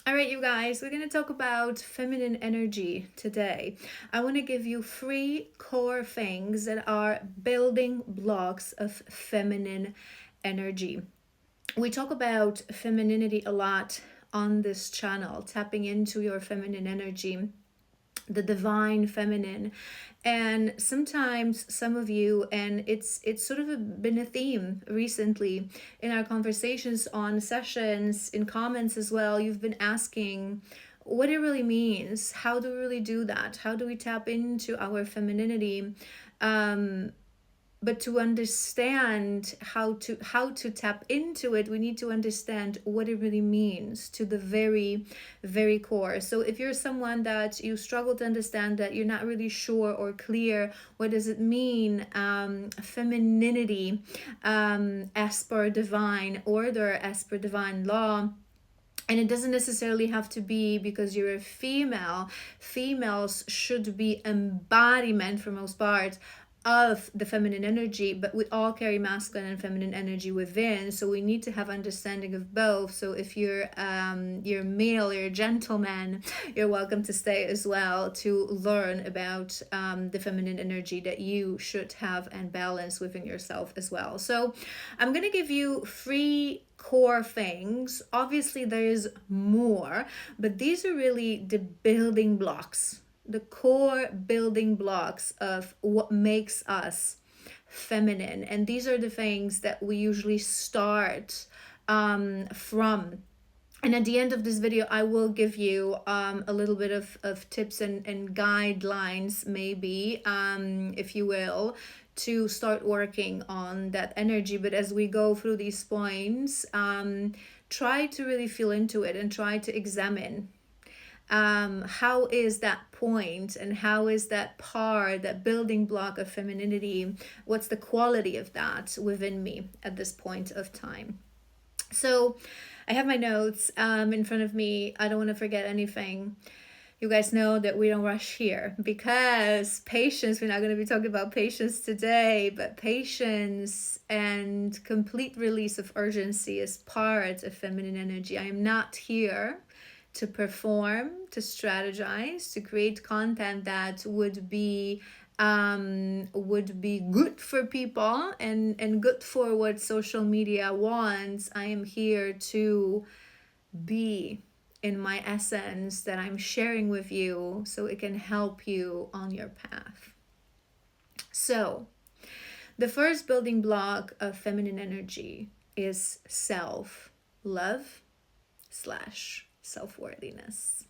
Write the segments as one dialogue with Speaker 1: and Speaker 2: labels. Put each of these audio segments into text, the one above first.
Speaker 1: All right, you guys, we're going to talk about feminine energy today. I want to give you three core things that are building blocks of feminine energy. We talk about femininity a lot on this channel, tapping into your feminine energy, the divine feminine. And sometimes some of you, and it's sort of been a theme recently in our conversations on sessions, in comments as well, you've been asking what it really means. How do we really do that? How do we tap into our femininity? But to understand how to tap into it, we need to understand what it really means to the very core. So if you're someone that you struggle to understand, that you're not really sure or clear, what does it mean, femininity, as per divine order, as per divine law. And it doesn't necessarily have to be because you're a female. Females should be embodiment for most part of the feminine energy, but we all carry masculine and feminine energy within, so we need to have understanding of both. So if you're male, you're a gentleman, you're welcome to stay as well to learn about the feminine energy that you should have and balance within yourself as well. So I'm gonna give you three core things. Obviously there's more, but these are really the building blocks, the core building blocks of what makes us feminine. And these are the things that we usually start from. And at the end of this video, I will give you a little bit of tips and guidelines, maybe, if you will, to start working on that energy. But as we go through these points, try to really feel into it and try to examine how is that point and how is that part, that building block of femininity, what's the quality of that within me at this point of time. So I have my notes in front of me. I don't want to forget anything. You guys know that we don't rush here because patience, we're not going to be talking about patience today, but patience and complete release of urgency is part of feminine energy. I am not here to perform, to strategize, to create content that would be good for people and good for what social media wants. I am here to be in my essence that I'm sharing with you so it can help you on your path. So the first building block of feminine energy is self-love / self-worthiness.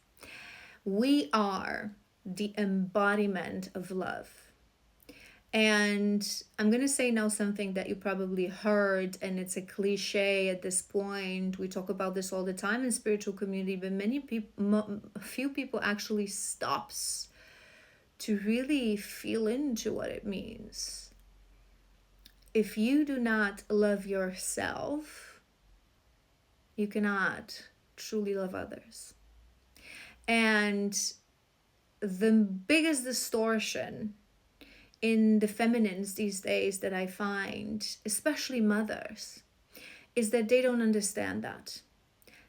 Speaker 1: We are the embodiment of love. And I'm going to say now something that you probably heard, and it's a cliche at this point. We talk about this all the time in spiritual community, but few people actually stops to really feel into what it means. If you do not love yourself, you cannot truly love others. And the biggest distortion in the feminines these days that I find, especially mothers, is that they don't understand that.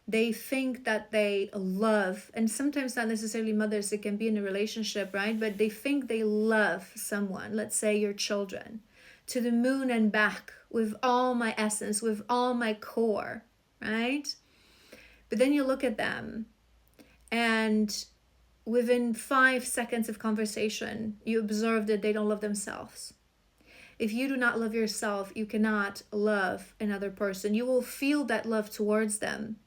Speaker 1: They think that they love, and sometimes not necessarily mothers, it can be in a relationship, right? But they think they love someone, let's say your children, to the moon and back with all my essence, with all my core, right? But then you look at them and within 5 seconds of conversation, you observe that they don't love themselves. If you do not love yourself, you cannot love another person. You will feel that love towards them,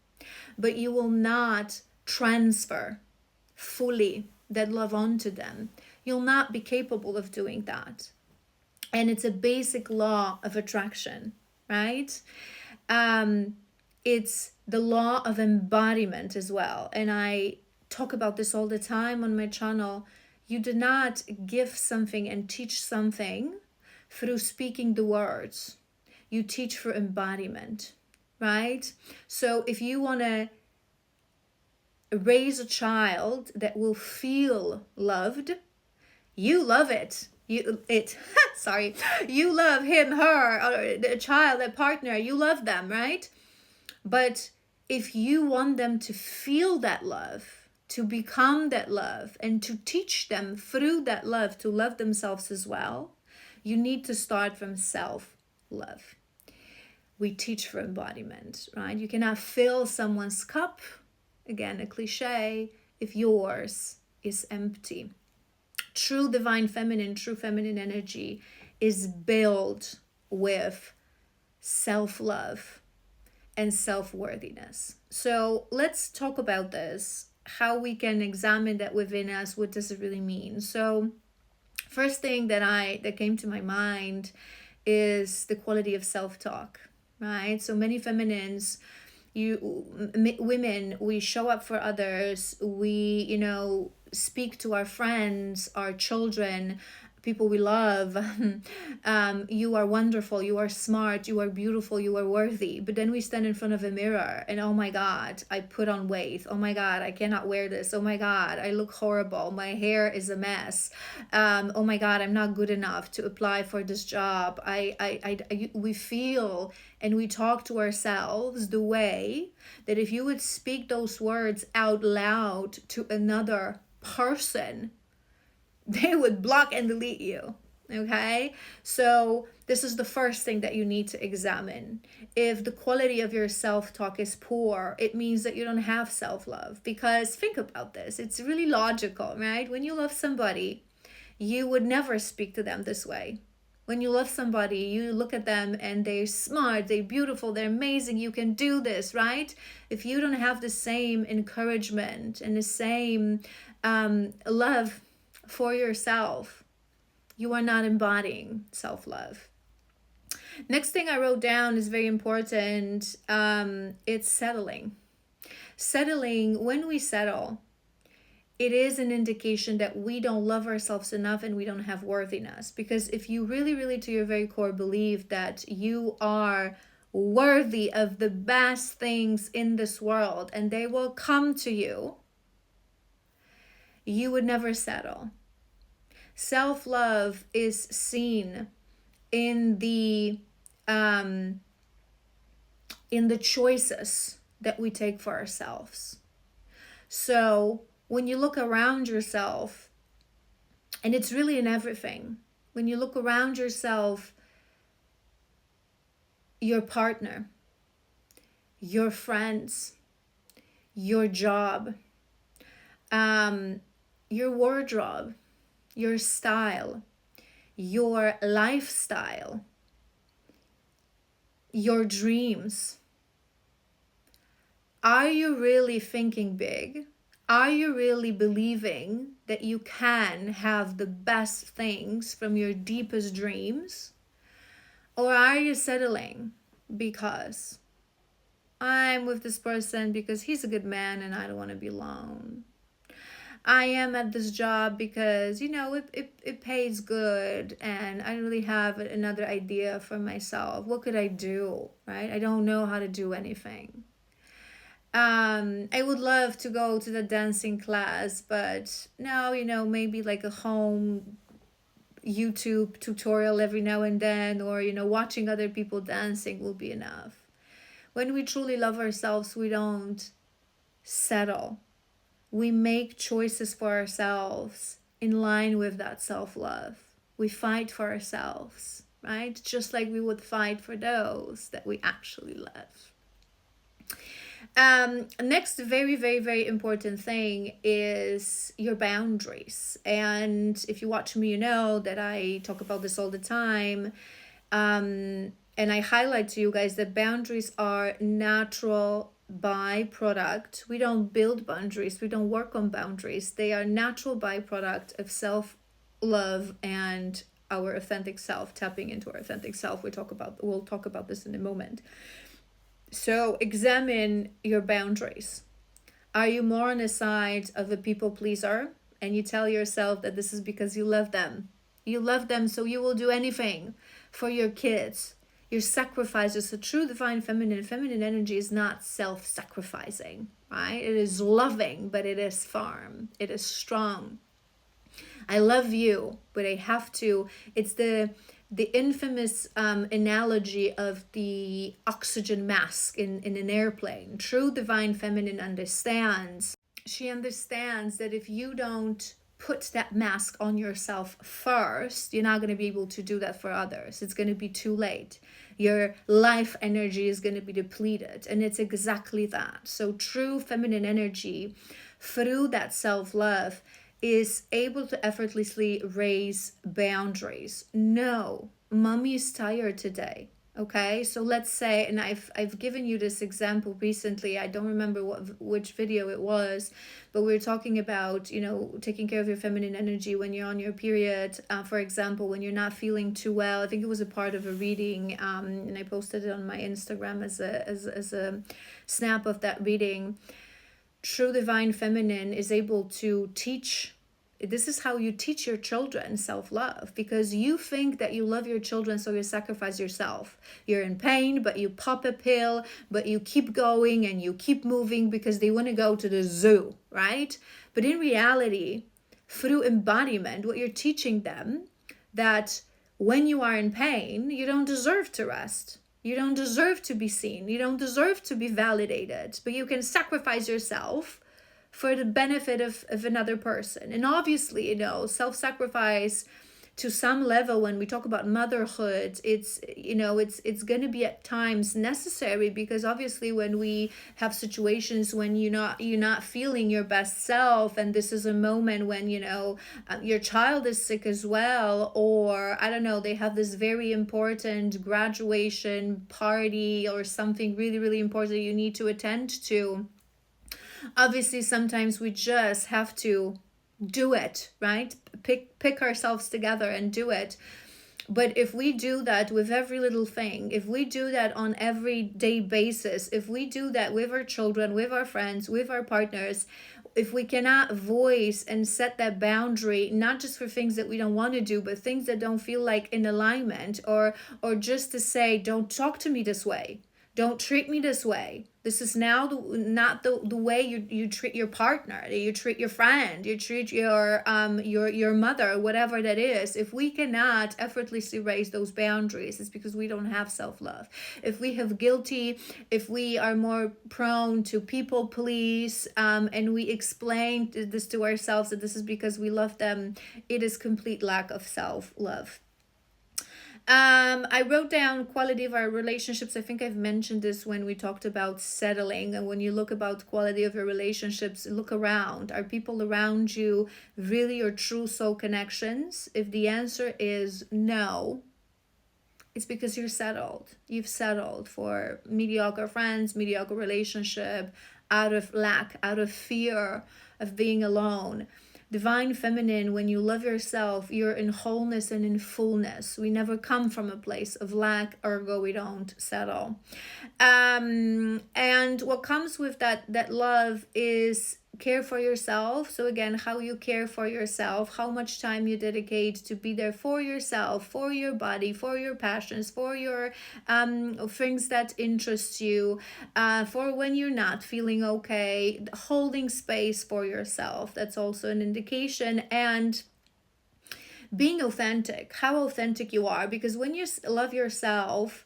Speaker 1: but you will not transfer fully that love onto them. You'll not be capable of doing that. And it's a basic law of attraction, right? It's the law of embodiment as well. And I talk about this all the time on my channel. You do not give something and teach something through speaking the words. You teach for embodiment, right? So if you want to raise a child that will feel loved, you love it. You love him, her, or the child, a partner, you love them, right? But if you want them to feel that love, to become that love, and to teach them through that love to love themselves as well, you need to start from self-love. We teach for embodiment, right? You cannot fill someone's cup, again, a cliche, if yours is empty. True divine feminine, true feminine energy is built with self-love and self-worthiness. So let's talk about this, how we can examine that within us. What does it really mean? So first thing that came to my mind is the quality of self-talk, right? So many feminines, women, we show up for others, we speak to our friends, our children, people we love. You are wonderful, you are smart, you are beautiful, you are worthy. But then we stand in front of a mirror and, oh my God, I put on weight. Oh my God, I cannot wear this. Oh my God, I look horrible. My hair is a mess. Oh my God, I'm not good enough to apply for this job. We feel and we talk to ourselves the way that if you would speak those words out loud to another person, they would block and delete you. Okay, so this is the first thing that you need to examine. If the quality of your self-talk is poor, it means that you don't have self-love. Because think about this, it's really logical, right? When you love somebody, you would never speak to them this way. When you love somebody, you look at them and they're smart, they're beautiful, they're amazing, you can do this, right? If you don't have the same encouragement and the same love for yourself, you are not embodying self-love. Next thing I wrote down is very important. It's settling. Settling, when we settle, it is an indication that we don't love ourselves enough and we don't have worthiness. Because if you really, really to your very core believe that you are worthy of the best things in this world and they will come to you, you would never settle. Self-love is seen in the choices that we take for ourselves. So when you look around yourself, and it's really in everything, when you look around yourself, your partner, your friends, your job, your wardrobe, your style, your lifestyle, your dreams. Are you really thinking big? Are you really believing that you can have the best things from your deepest dreams? Or are you settling because I'm with this person because he's a good man and I don't want to be alone? I am at this job because, it pays good and I don't really have another idea for myself. What could I do, right? I don't know how to do anything. I would love to go to the dancing class, but no, maybe like a home YouTube tutorial every now and then, or, watching other people dancing will be enough. When we truly love ourselves, we don't settle. We make choices for ourselves in line with that self-love. We fight for ourselves, right? Just like we would fight for those that we actually love. Next very, very, very important thing is your boundaries. And if you watch me, you know that I talk about this all the time. And I highlight to you guys that boundaries are natural byproduct. We don't build boundaries. We don't work on boundaries. They are natural byproduct of self-love and our authentic self, tapping into our authentic self. We'll talk about this in a moment. So examine your boundaries. Are you more on the side of a people pleaser and you tell yourself that this is because you love them? You love them, so you will do anything for your kids. Your sacrifices. A true divine feminine energy is not self-sacrificing, right? It is loving, but it is firm. It is strong. I love you, but I have to. It's the the infamous analogy of the oxygen mask in an airplane. True divine feminine understands. She understands that if you don't put that mask on yourself first, you're not going to be able to do that for others. It's going to be too late. Your life energy is going to be depleted. And it's exactly that. So true feminine energy, through that self-love, is able to effortlessly raise boundaries. No, mommy is tired today. Okay, so let's say, and I've given you this example recently. I don't remember which video it was, but we are talking about, you know, taking care of your feminine energy when you're on your period. For example, when you're not feeling too well. I think it was a part of a reading, and I posted it on my Instagram as a snap of that reading. True divine feminine is able to teach. This is how you teach your children self-love, because you think that you love your children, so you sacrifice yourself. You're in pain, but you pop a pill, but you keep going and you keep moving because they want to go to the zoo, right? But in reality, through embodiment, what you're teaching them, that when you are in pain, you don't deserve to rest. You don't deserve to be seen. You don't deserve to be validated, but you can sacrifice yourself for the benefit of another person. And obviously, you know, self-sacrifice to some level, when we talk about motherhood, it's, you know, it's going to be at times necessary, because obviously when we have situations when you're not feeling your best self, and this is a moment when, you know, your child is sick as well, or I don't know, they have this very important graduation party or something really, really important you need to attend to. Obviously, sometimes we just have to do it, right? Pick ourselves together and do it. But if we do that with every little thing, if we do that on everyday basis, if we do that with our children, with our friends, with our partners, if we cannot voice and set that boundary, not just for things that we don't want to do, but things that don't feel like in alignment, or just to say, don't talk to me this way. Don't treat me this way. This is now not the way you treat your partner, you treat your friend, you treat your mother, whatever that is. If we cannot effortlessly raise those boundaries, it's because we don't have self-love. If we have guilty, if we are more prone to people please, and we explain this to ourselves that this is because we love them, it is complete lack of self-love. I wrote down quality of our relationships. I think I've mentioned this when we talked about settling. And when you look about quality of your relationships, look around. Are people around you really your true soul connections? If the answer is no, it's because you're settled. You've settled for mediocre friends, mediocre relationship, out of lack, out of fear of being alone. Divine feminine, when you love yourself, you're in wholeness and in fullness. We never come from a place of lack, ergo we don't settle. And what comes with that love is care for yourself. So again, how you care for yourself, how much time you dedicate to be there for yourself, for your body, for your passions, for your things that interest you, for when you're not feeling okay, holding space for yourself. That's also an indication. And being authentic, how authentic you are, because when you love yourself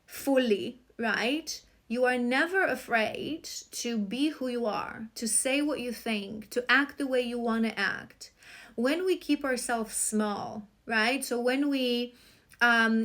Speaker 1: fully, right, you are never afraid to be who you are, to say what you think, to act the way you want to act. When we keep ourselves small, right? So when we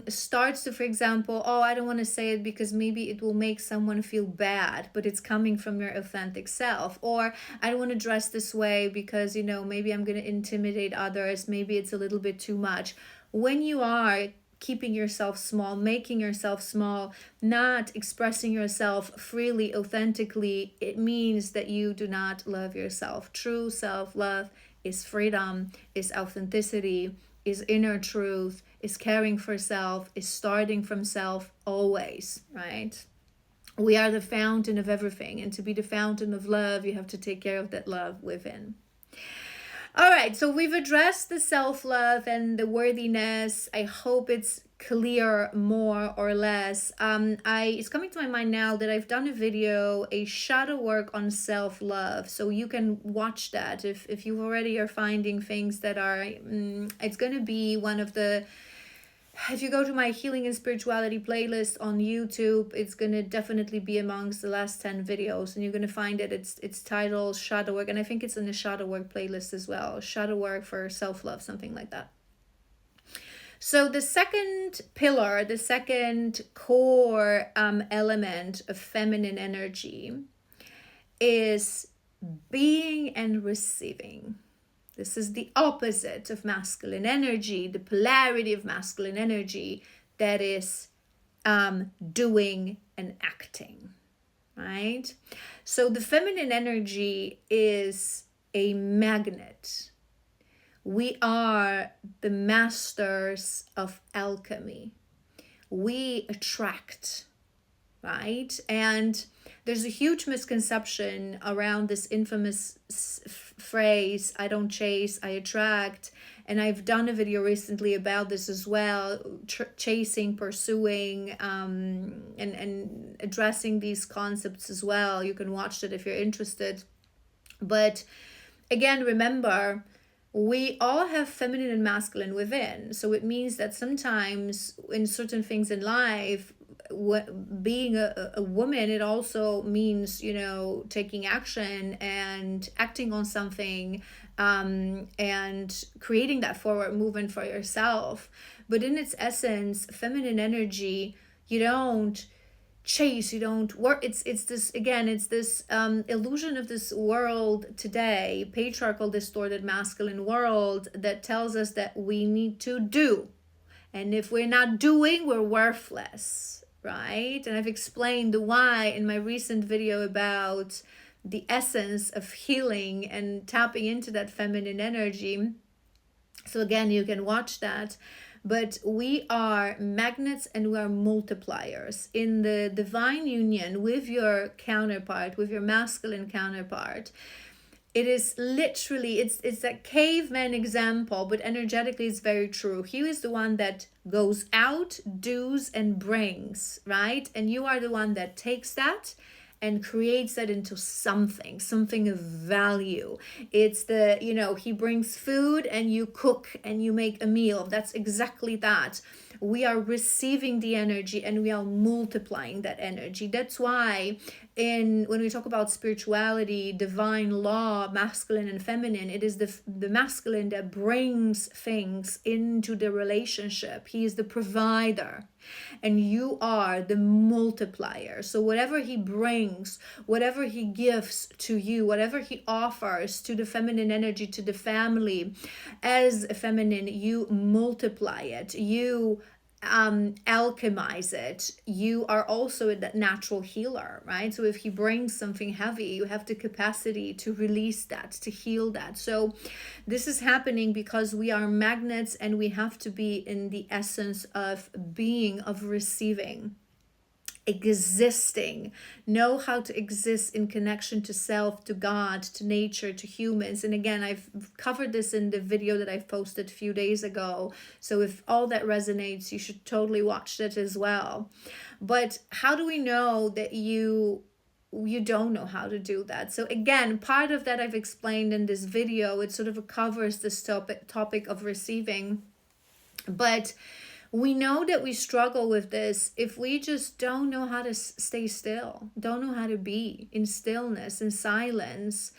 Speaker 1: start to, for example, oh, I don't want to say it because maybe it will make someone feel bad, but it's coming from your authentic self. Or I don't want to dress this way because, you know, maybe I'm going to intimidate others. Maybe it's a little bit too much. When you are keeping yourself small, making yourself small, not expressing yourself freely, authentically, it means that you do not love yourself. True self-love is freedom, is authenticity, is inner truth, is caring for self, is starting from self always, right? We are the fountain of everything, and to be the fountain of love, you have to take care of that love within. All right, so we've addressed the self-love and the worthiness. I hope it's clear more or less. It's coming to my mind now that I've done a video, a shadow work on self-love. So you can watch that if you already are finding things that are, it's going to be one of the If you go to my healing and spirituality playlist on YouTube, it's gonna definitely be amongst the last 10 videos, and you're gonna find it. It's titled Shadow Work, and I think it's in the Shadow Work playlist as well. Shadow Work for self-love, something like that. So the second pillar, the second core element of feminine energy is being and receiving. This is the opposite of masculine energy, the polarity of masculine energy, that is doing and acting, right? So the feminine energy is a magnet. We are the masters of alchemy. We attract, right? And there's a huge misconception around this infamous phrase, I don't chase, I attract. And I've done a video recently about this as well, chasing, pursuing, and addressing these concepts as well. You can watch it if you're interested. But again, remember, we all have feminine and masculine within. So it means that sometimes in certain things in life, being a woman, it also means, you know, taking action and acting on something, and creating that forward movement for yourself. But in its essence, feminine energy, you don't chase, you don't work. It's this, again, it's this illusion of this world today, patriarchal, distorted, masculine world, that tells us that we need to do, and if we're not doing, we're worthless, right? And I've explained the why in my recent video about the essence of healing and tapping into that feminine energy. So again, you can watch that. But we are magnets and we are multipliers. In the divine union with your counterpart, with your masculine counterpart, it is literally, it's that caveman example, but energetically it's very true. He is the one that goes out, does, and brings, right? And you are the one that takes that and creates that into something of value. It's the, you know, he brings food and you cook and you make a meal. That's exactly that. We are receiving the energy and we are multiplying that energy. That's why when we talk about spirituality, divine law, masculine and feminine, it is the masculine that brings things into the relationship. He is the provider and you are the multiplier. So whatever he brings, whatever he gives to you, whatever he offers to the feminine energy, to the family, as a feminine, you multiply it. You alchemize it. You are also that natural healer, right? So if he brings something heavy, you have the capacity to release that, to heal that. So this is happening because we are magnets and we have to be in the essence of being, of receiving, existing, know how to exist in connection to self, to God, to nature, to humans. And again, I've covered this in the video that I've posted a few days ago. So if all that resonates, you should totally watch it as well. But how do we know that you don't know how to do that? So again, part of that I've explained in this video. It sort of covers this topic of receiving. But we know that we struggle with this if we just don't know how to stay still, don't know how to be in stillness and silence.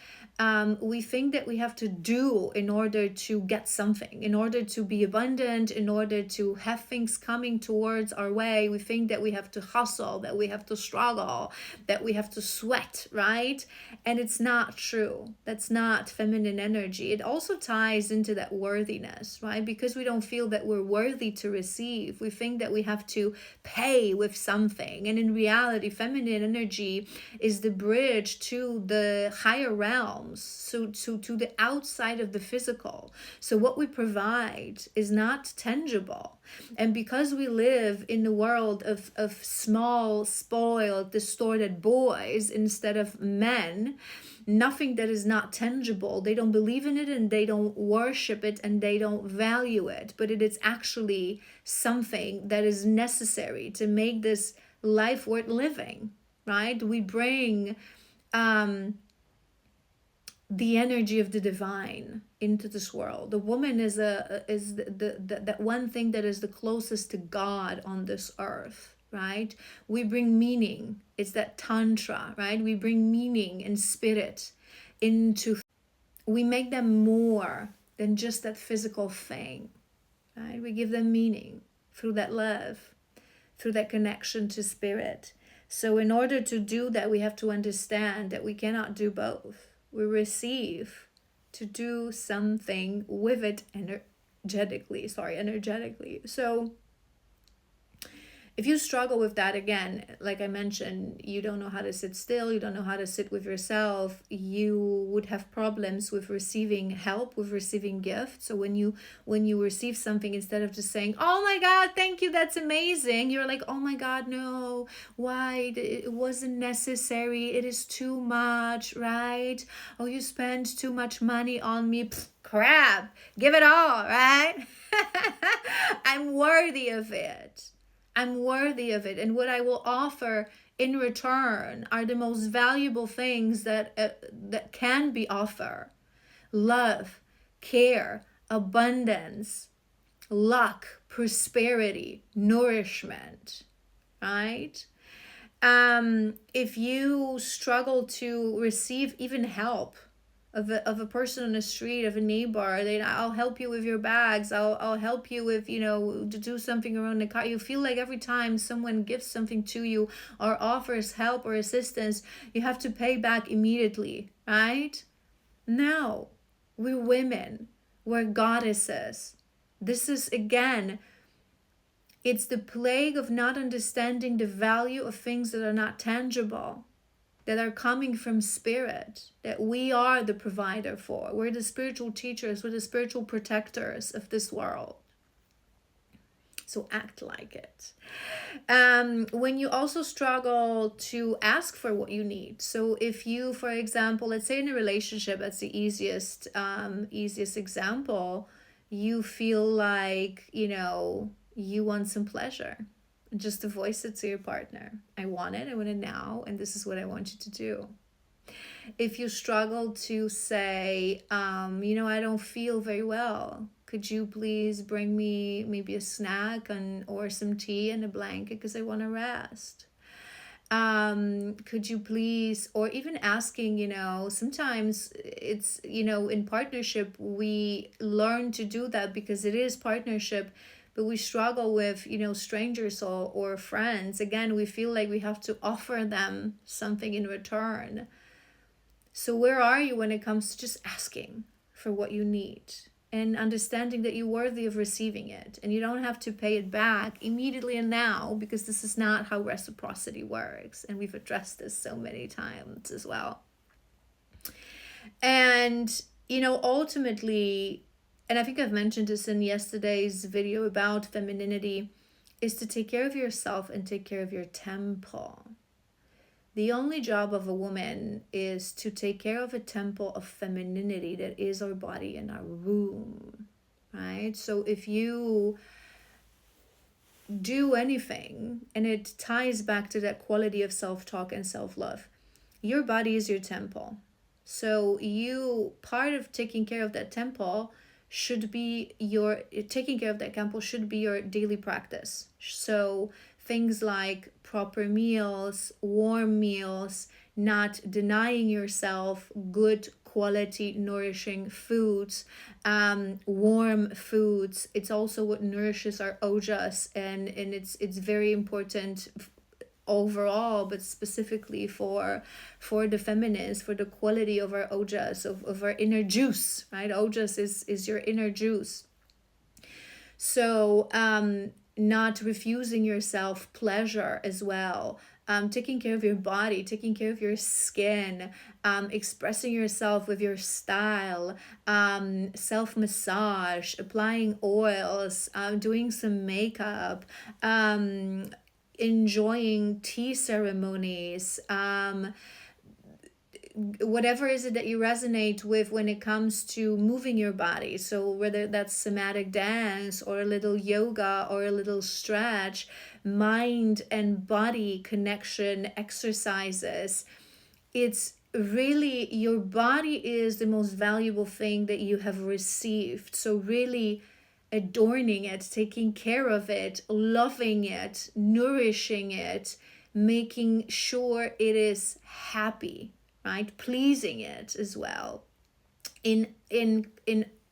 Speaker 1: We think that we have to do in order to get something, in order to be abundant, in order to have things coming towards our way. We think that we have to hustle, that we have to struggle, that we have to sweat, right? And it's not true. That's not feminine energy. It also ties into that worthiness, right? Because we don't feel that we're worthy to receive. We think that we have to pay with something. And in reality, feminine energy is the bridge to the higher realm. So to the outside of the physical. So what we provide is not tangible. And because we live in the world of small, spoiled, distorted boys instead of men, nothing that is not tangible, they don't believe in it and they don't worship it and they don't value it. But it is actually something that is necessary to make this life worth living, right? We bring the energy of the divine into this world. The woman is that one thing that is the closest to God on this earth, right? We bring meaning. It's that tantra, right? We bring meaning and spirit into, we make them more than just that physical thing, right? We give them meaning through that love, through that connection to spirit. So in order to do that, we have to understand that we cannot do both. We receive to do something with it energetically. So if you struggle with that, again, like I mentioned, you don't know how to sit still, you don't know how to sit with yourself, you would have problems with receiving help, with receiving gifts. So when you receive something, instead of just saying, oh my God, thank you, that's amazing, you're like, oh my God, no, why? It wasn't necessary, it is too much, right? Oh, you spent too much money on me. Pfft, crap, give it all, right? I'm worthy of it. I'm worthy of it, and what I will offer in return are the most valuable things that can be offered: love, care, abundance, luck, prosperity, nourishment, right? If you struggle to receive even help of a person on the street, of a neighbor, then I'll help you with your bags, I'll help you with, to do something around the car. You feel like every time someone gives something to you or offers help or assistance, you have to pay back immediately, right? No, we're women, we're goddesses. This is, again, it's the plague of not understanding the value of things that are not tangible, that are coming from spirit, that we are the provider for. We're the spiritual teachers, we're the spiritual protectors of this world. So act like it. When you also struggle to ask for what you need. So if you, for example, let's say in a relationship, that's the easiest example, you feel like, you want some pleasure. Just to voice it to your partner. I want it now, and this is what I want you to do. If you struggle to say, I don't feel very well, could you please bring me maybe a snack or some tea and a blanket because I want to rest? Could you please, or even asking, sometimes it's, in partnership, we learn to do that because it is partnership, but we struggle with, strangers or friends. Again, we feel like we have to offer them something in return. So where are you when it comes to just asking for what you need and understanding that you're worthy of receiving it, and you don't have to pay it back immediately and now, because this is not how reciprocity works, and we've addressed this so many times as well. And ultimately, and I think I've mentioned this in yesterday's video about femininity, is to take care of yourself and take care of your temple. The only job of a woman is to take care of a temple of femininity that is our body and our womb, right? So if you do anything, and it ties back to that quality of self-talk and self-love, your body is your temple. So part of taking care of that temple should be your daily practice. So things like proper meals, warm meals, not denying yourself good quality nourishing foods, warm foods. It's also what nourishes our ojas, and it's very important overall, but specifically for the feminines, for the quality of our ojas, of our inner juice, right? Ojas is your inner juice. So not refusing yourself pleasure as well. Taking care of your body, taking care of your skin, expressing yourself with your style, self-massage, applying oils, doing some makeup, enjoying tea ceremonies, whatever is it that you resonate with when it comes to moving your body. So whether that's somatic dance or a little yoga or a little stretch, mind and body connection exercises, it's really, your body is the most valuable thing that you have received. So really adorning it, taking care of it, loving it, nourishing it, making sure it is happy, right? Pleasing it as well. In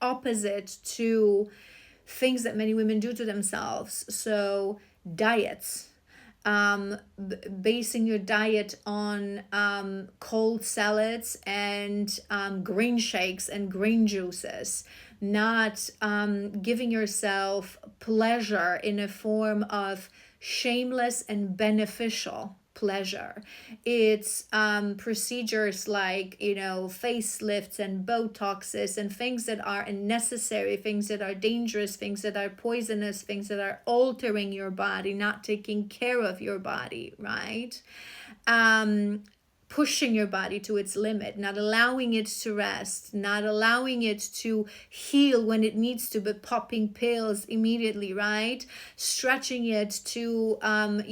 Speaker 1: opposite to things that many women do to themselves. So diets, basing your diet on cold salads and green shakes and green juices, not giving yourself pleasure in a form of shameless and beneficial pleasure. It's procedures like, facelifts and Botoxes and things that are unnecessary, things that are dangerous, things that are poisonous, things that are altering your body, not taking care of your body, right? Pushing your body to its limit, not allowing it to rest, not allowing it to heal when it needs to, but popping pills immediately, right? Stretching it to, when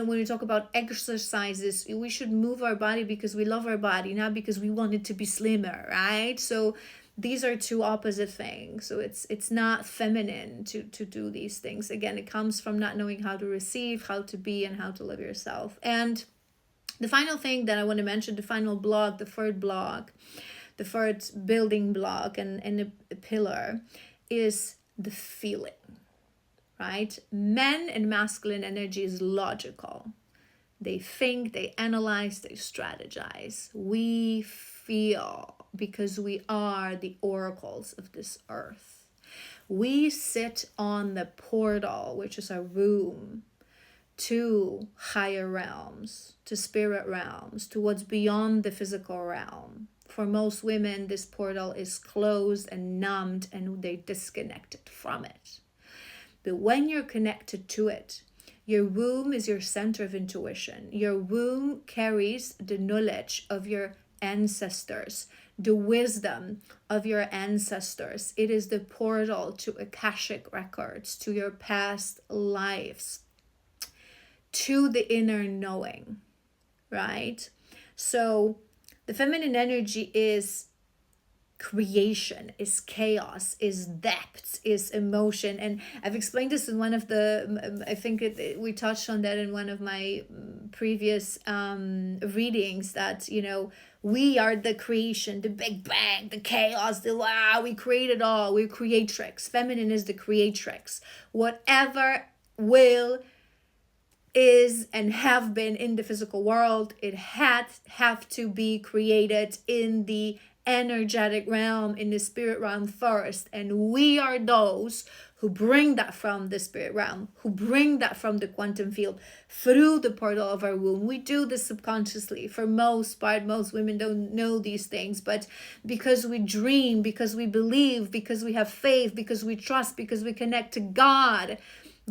Speaker 1: we talk about exercises, we should move our body because we love our body, not because we want it to be slimmer, right? So these are two opposite things. So it's not feminine to do these things. Again, it comes from not knowing how to receive, how to be, and how to live yourself. And the final thing that I want to mention, the final block, the third block, the third building block and a pillar is the feeling, right? Men and masculine energy is logical. They think, they analyze, they strategize. We feel because we are the oracles of this earth. We sit on the portal, which is a room, to higher realms, to spirit realms, to what's beyond the physical realm. For most women, this portal is closed and numbed and they're disconnected from it. But when you're connected to it, your womb is your center of intuition. Your womb carries the knowledge of your ancestors, the wisdom of your ancestors. It is the portal to Akashic records, to your past lives, to the inner knowing, right? So the feminine energy is creation, is chaos, is depth, is emotion. And I've explained this in one of the, I think we touched on that in one of my previous readings, that, we are the creation, the big bang, the chaos, the wow, we create it all. We're creatrix. Feminine is the creatrix. Whatever will, is, and have been in the physical world, it have to be created in the energetic realm, in the spirit realm first. And we are those who bring that from the spirit realm, who bring that from the quantum field through the portal of our womb. We do this subconsciously. For most part, most women don't know these things, but because we dream, because we believe, because we have faith, because we trust, because we connect to God,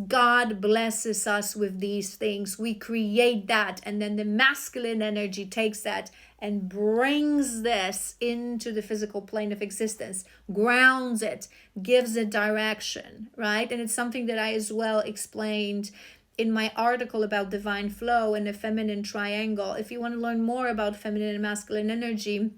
Speaker 1: God blesses us with these things. We create that, and then the masculine energy takes that and brings this into the physical plane of existence, grounds it, gives it direction, right? And it's something that I as well explained in my article about divine flow and the feminine triangle. If you want to learn more about feminine and masculine energy,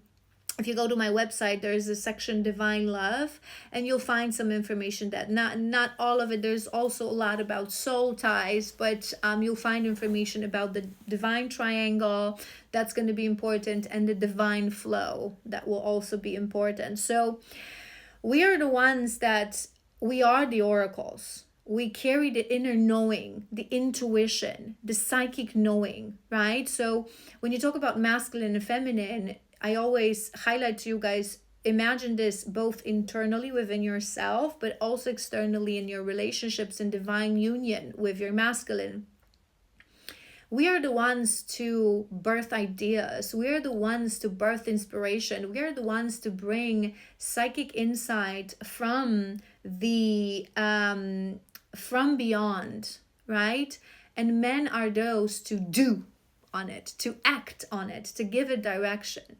Speaker 1: if you go to my website, there is a section Divine Love, and you'll find some information that not all of it. There's also a lot about soul ties, but you'll find information about the divine triangle. That's going to be important, and the divine flow, that will also be important. So we are the ones we are the oracles. We carry the inner knowing, the intuition, the psychic knowing, right? So when you talk about masculine and feminine, I always highlight to you guys, imagine this both internally within yourself, but also externally in your relationships and divine union with your masculine. We are the ones to birth ideas. We are the ones to birth inspiration. We are the ones to bring psychic insight from from beyond, right? And men are those to do on it, to act on it, to give it direction.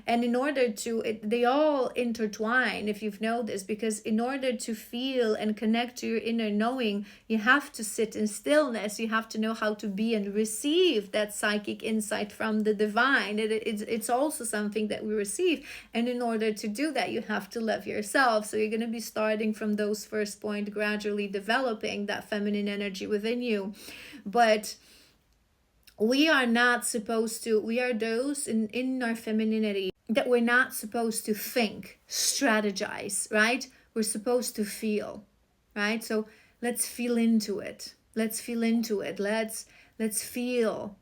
Speaker 1: And in order to, they all intertwine, if you've noticed, because in order to feel and connect to your inner knowing, you have to sit in stillness. You have to know how to be and receive that psychic insight from the divine. It's also something that we receive. And in order to do that, you have to love yourself. So you're going to be starting from those first point, gradually developing that feminine energy within you. But we are not supposed to, we are those in our femininity that we're not supposed to think, strategize, right? We're supposed to feel, right? So let's feel into it. Let's feel into it. Let's feel.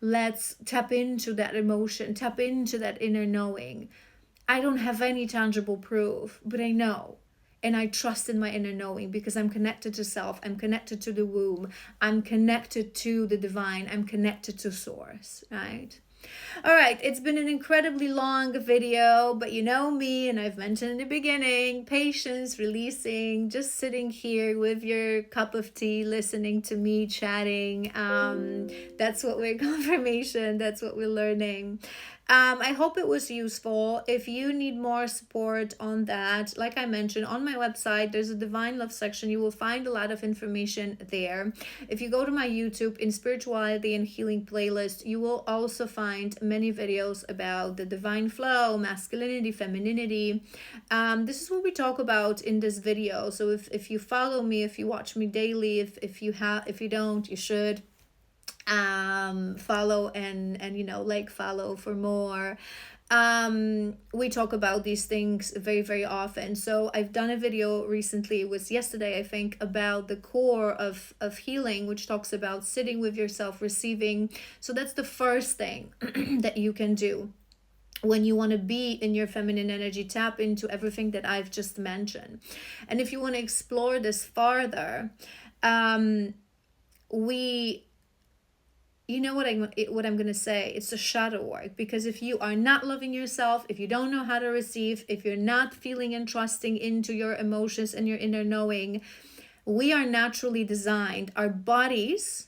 Speaker 1: Let's tap into that emotion, tap into that inner knowing. I don't have any tangible proof, but I know. And I trust in my inner knowing because I'm connected to self. I'm connected to the womb. I'm connected to the divine. I'm connected to source, right? All right, it's been an incredibly long video, but you know me, and I've mentioned in the beginning, patience, releasing, just sitting here with your cup of tea, listening to me chatting. That's what we're confirmation. That's what we're learning. I hope it was useful. If you need more support on that, like I mentioned, on my website, there's a Divine Love section. You will find a lot of information there. If you go to my YouTube in Spirituality and Healing playlist, you will also find many videos about the divine flow, masculinity, femininity. This is what we talk about in this video. So if you follow me, if you watch me daily, if you don't, you should follow and you know, like, follow for more. We talk about these things very, very often. So I've done a video recently, it was yesterday I think, about the core of healing, which talks about sitting with yourself, receiving. So that's the first thing that you can do when you want to be in your feminine energy. Tap into everything that I've just mentioned. And if you want to explore this farther, you know what I'm going to say, it's a shadow work. Because if you are not loving yourself, if you don't know how to receive, if you're not feeling and trusting into your emotions and your inner knowing, we are naturally designed, our bodies,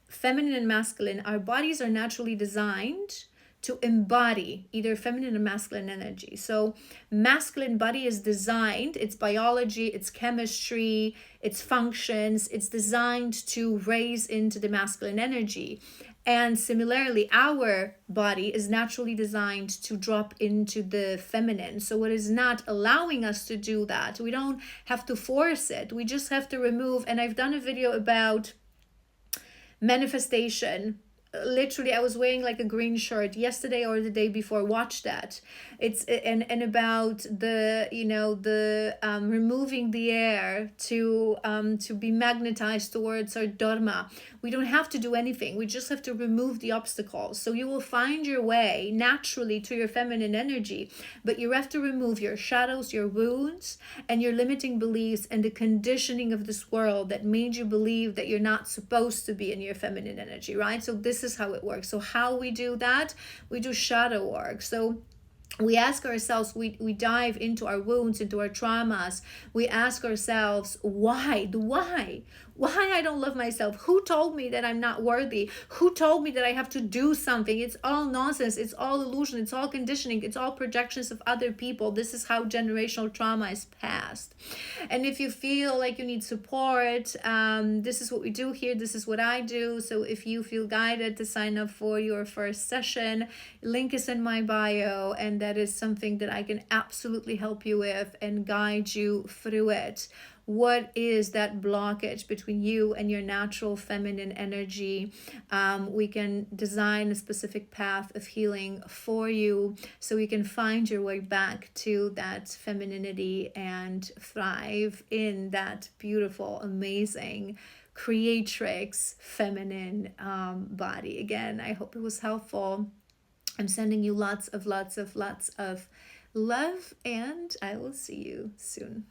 Speaker 1: feminine and masculine, our bodies are naturally designed to embody either feminine or masculine energy. So masculine body is designed, its biology, its chemistry, its functions, it's designed to raise into the masculine energy. And similarly, our body is naturally designed to drop into the feminine. So what is not allowing us to do that, we don't have to force it. We just have to remove. And I've done a video about manifestation. Literally, I was wearing like a green shirt yesterday or the day before. Watch that. It's and about the, you know, the removing the air to be magnetized towards our dharma. We don't have to do anything. We just have to remove the obstacles. So you will find your way naturally to your feminine energy, but you have to remove your shadows, your wounds, and your limiting beliefs and the conditioning of this world that made you believe that you're not supposed to be in your feminine energy, right? So this is how it works. So how we do that? We do shadow work. So we ask ourselves, we dive into our wounds, into our traumas. We ask ourselves, why I don't love myself? Who told me that I'm not worthy? Who told me that I have to do something? It's all nonsense. It's all illusion. It's all conditioning. It's all projections of other people. This is how generational trauma is passed. And if you feel like you need support, this is what we do here. This is what I do. So if you feel guided to sign up for your first session, link is in my bio, and that is something that I can absolutely help you with and guide you through it. What is that blockage between you and your natural feminine energy? We can design a specific path of healing for you so you can find your way back to that femininity and thrive in that beautiful, amazing, creatrix feminine body. Again, I hope it was helpful. I'm sending you lots of love, and I will see you soon.